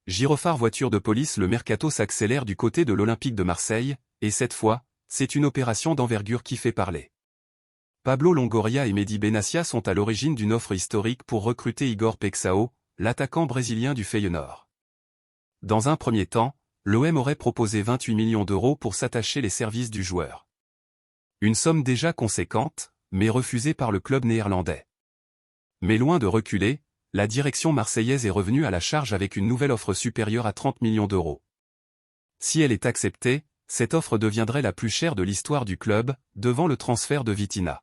Gyrophare voiture de police. Le mercato s'accélère du côté de l'Olympique de Marseille, et cette fois, c'est une opération d'envergure qui fait parler. Pablo Longoria et Mehdi Benassia sont à l'origine d'une offre historique pour recruter Igor Pexao, l'attaquant brésilien du Feyenoord. Dans un premier temps, l'OM aurait proposé 28 millions d'euros pour s'attacher les services du joueur. Une somme déjà conséquente, mais refusée par le club néerlandais. Mais loin de reculer, la direction marseillaise est revenue à la charge avec une nouvelle offre supérieure à 30 millions d'euros. Si elle est acceptée, cette offre deviendrait la plus chère de l'histoire du club, devant le transfert de Vitinha.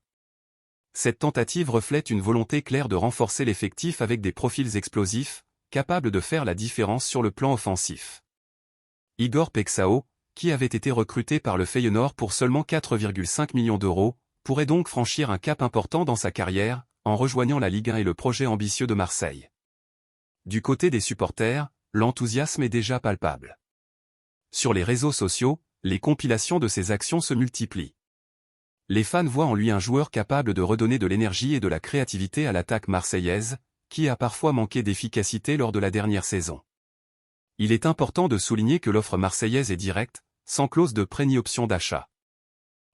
Cette tentative reflète une volonté claire de renforcer l'effectif avec des profils explosifs, capables de faire la différence sur le plan offensif. Igor Pexao, qui avait été recruté par le Feyenoord pour seulement 4,5 millions d'euros, pourrait donc franchir un cap important dans sa carrière, en rejoignant la Ligue 1 et le projet ambitieux de Marseille. Du côté des supporters, l'enthousiasme est déjà palpable. Sur les réseaux sociaux, les compilations de ses actions se multiplient. Les fans voient en lui un joueur capable de redonner de l'énergie et de la créativité à l'attaque marseillaise, qui a parfois manqué d'efficacité lors de la dernière saison. Il est important de souligner que l'offre marseillaise est directe, sans clause de prêt ni option d'achat.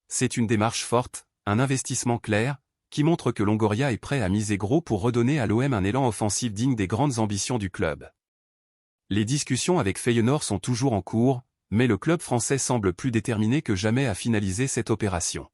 C'est une démarche forte, un investissement clair, qui montre que Longoria est prêt à miser gros pour redonner à l'OM un élan offensif digne des grandes ambitions du club. Les discussions avec Feyenoord sont toujours en cours, mais le club français semble plus déterminé que jamais à finaliser cette opération.